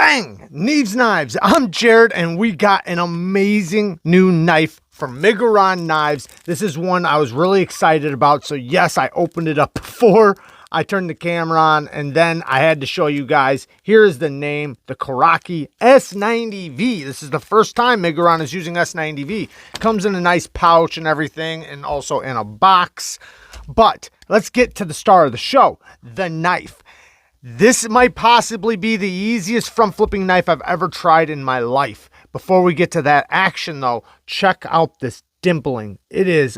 Bang! Neeves Knives. I'm Jared, and we got an amazing new knife from Miguron Knives. This is one I was really excited about. So yes, I opened it up before I turned the camera on, and then I had to show you guys. Here is the name, the Koraki S90V. This is the first time Miguron is using S90V. Comes in a nice pouch and everything, and also in a box. But let's get to the star of the show, the knife. This might possibly be the easiest front flipping knife I've ever tried in my life. Before we get to that action though, check out this dimpling. It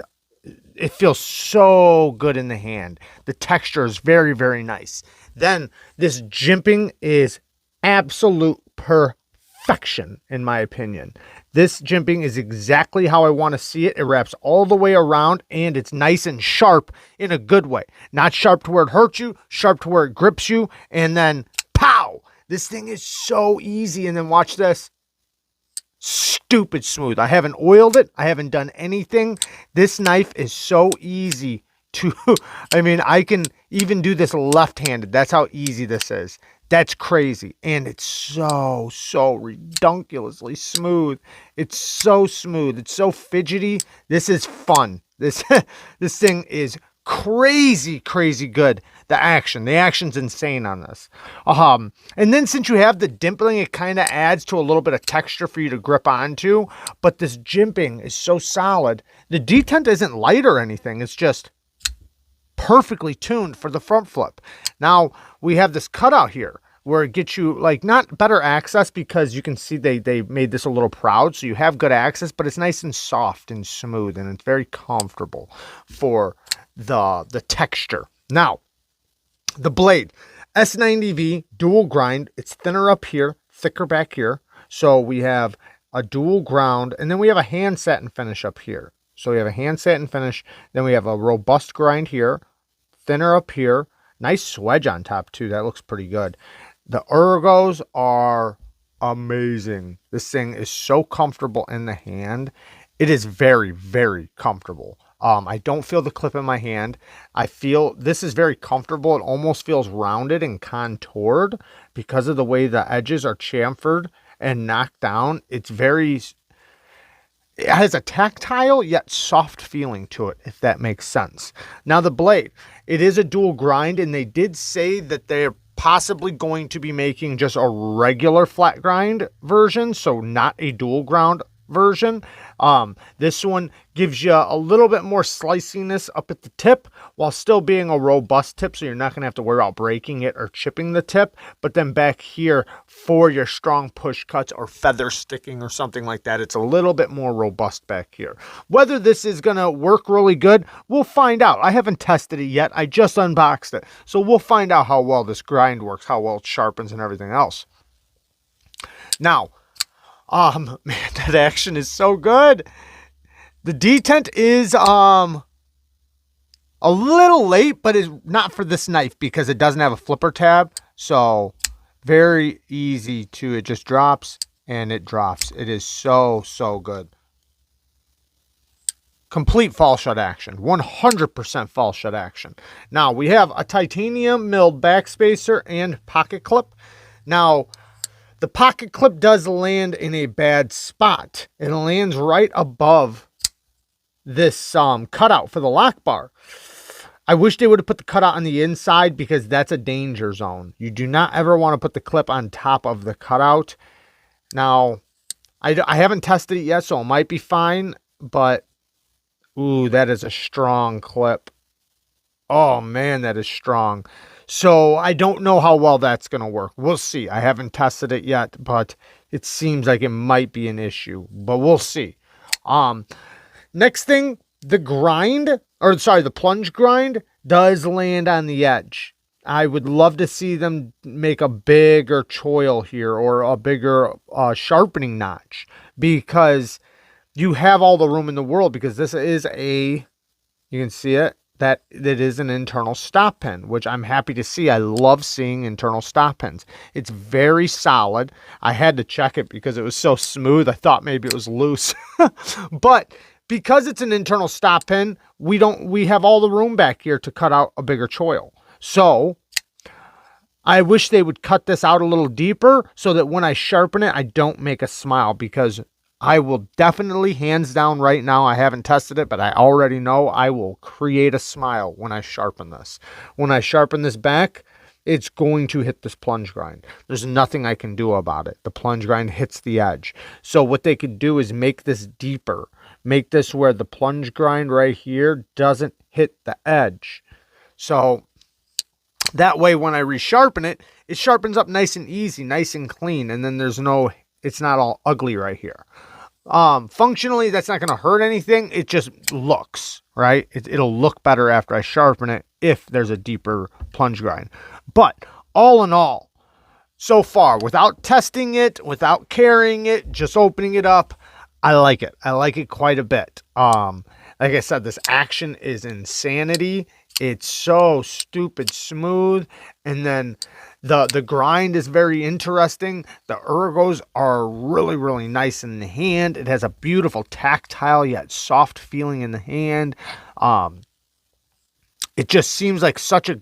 feels so good in the hand. The texture is very, very nice. Then this jimping is absolute perfection in my opinion. This jimping is exactly how I want to see it. It wraps all the way around and it's nice and sharp in a good way. Not sharp to where it hurts you, sharp to where it grips you, and then pow! This thing is so easy. And then watch this. Stupid smooth. I haven't oiled it. I haven't done anything. This knife is so easy to, I mean, I can even do this left-handed. That's how easy this is. That's crazy. And it's so redunculously smooth. It's so smooth. It's so fidgety. This is fun. This thing is crazy good. The action's insane on this. And then since you have the dimpling, it kind of adds to a little bit of texture for you to grip onto. But this jimping is so solid. The detent isn't light or anything. It's just perfectly tuned for the front flip. Now we have this cutout here where it gets you like not better access because you can see they made this a little proud, so you have good access, but it's nice and soft and smooth and it's very comfortable for the texture. Now the blade, S90V dual grind. It's thinner up here, thicker back here. So we have a dual ground, and then we have a hand satin finish up here. So we have a hand satin finish, then we have a robust grind here, thinner up here, nice swedge on top too. That looks pretty good. The ergos are amazing. This thing is so comfortable in the hand. It is very, very comfortable. I don't feel the clip in my hand. I feel this is very comfortable. It almost feels rounded and contoured because of the way the edges are chamfered and knocked down. It has a tactile yet soft feeling to it, if that makes sense. Now the blade, it is a dual grind, and they did say that they're possibly going to be making just a regular flat grind version, so not a dual ground version. This one gives you a little bit more sliciness up at the tip while still being a robust tip, so you're not going to have to worry about breaking it or chipping the tip. But then back here for your strong push cuts or feather sticking or something like that, it's a little bit more robust back here. Whether this is going to work really good, we'll find out. I haven't tested it yet. I just unboxed it, so we'll find out how well this grind works, how well it sharpens and everything else. Now, man, that action is so good. The detent is a little late, but it's not for this knife because it doesn't have a flipper tab. So very easy it just drops and it drops. It is so good. Complete fall shut action, 100% fall shut action. Now we have a titanium milled backspacer and pocket clip. Now the pocket clip does land in a bad spot. It lands right above this cutout for the lock bar. I wish they would have put the cutout on the inside because that's a danger zone. You do not ever want to put the clip on top of the cutout. Now, I haven't tested it yet, so it might be fine, but ooh, that is a strong clip. Oh man, that is strong. So I don't know how well that's going to work. We'll see. I haven't tested it yet, but it seems like it might be an issue, but we'll see. Next thing, the plunge grind does land on the edge. I would love to see them make a bigger choil here or a bigger sharpening notch because you have all the room in the world because this is you can see it. That is an internal stop pin, which I'm happy to see. I love seeing internal stop pins. It's very solid. I had to check it because it was so smooth. I thought maybe it was loose. But because it's an internal stop pin, we have all the room back here to cut out a bigger choil. So I wish they would cut this out a little deeper so that when I sharpen it, I don't make a smile, because I will definitely, hands down right now, I haven't tested it, but I already know I will create a smile when I sharpen this. When I sharpen this back, it's going to hit this plunge grind. There's nothing I can do about it. The plunge grind hits the edge. So what they could do is make this deeper. Make this where the plunge grind right here doesn't hit the edge. So that way when I resharpen it, it sharpens up nice and easy, nice and clean. And then there's no, it's not all ugly right here. Functionally, that's not going to hurt anything. It just looks, right? It'll look better after I sharpen it if there's a deeper plunge grind. But all in all, so far, without testing it, without carrying it, just opening it up, I like it. I like it quite a bit. Like I said, this action is insanity. It's so stupid smooth. And then the grind is very interesting. The ergos are really, really nice in the hand. It has a beautiful tactile yet soft feeling in the hand. It just seems like such a,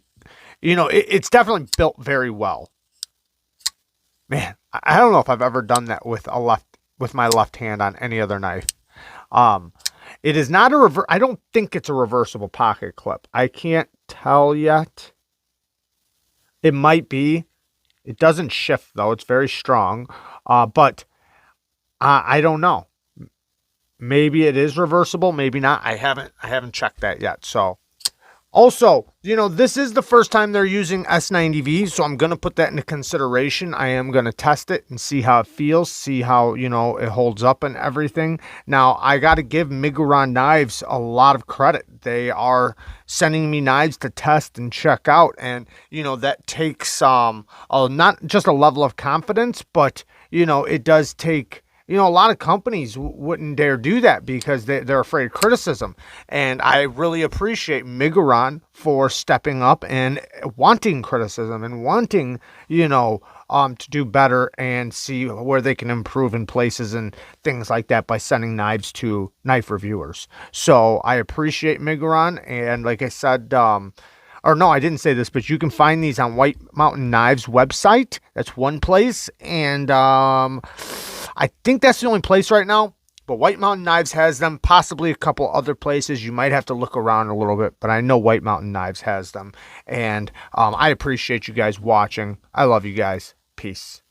you know, it's definitely built very well. Man, I don't know if I've ever done that with my left hand on any other knife. It is not a I don't think it's a reversible pocket clip. I can't tell yet. It might be. It doesn't shift though. It's very strong. But I don't know. Maybe it is reversible. Maybe not. I haven't checked that yet. So also, you know, this is the first time they're using S90V, so I'm going to put that into consideration. I am going to test it and see how it feels, see how, you know, it holds up and everything. Now, I got to give Miguron Knives a lot of credit. They are sending me knives to test and check out, and, you know, that takes not just a level of confidence, but, you know, it does take, you know, a lot of companies wouldn't dare do that because they're afraid of criticism. And I really appreciate Miguron for stepping up and wanting criticism and wanting, you know, to do better and see where they can improve in places and things like that by sending knives to knife reviewers. So I appreciate Miguron. And like I said, or no, I didn't say this, but you can find these on White Mountain Knives website. That's one place. And I think that's the only place right now, but White Mountain Knives has them, possibly a couple other places. You might have to look around a little bit, but I know White Mountain Knives has them. And I appreciate you guys watching. I love you guys. Peace.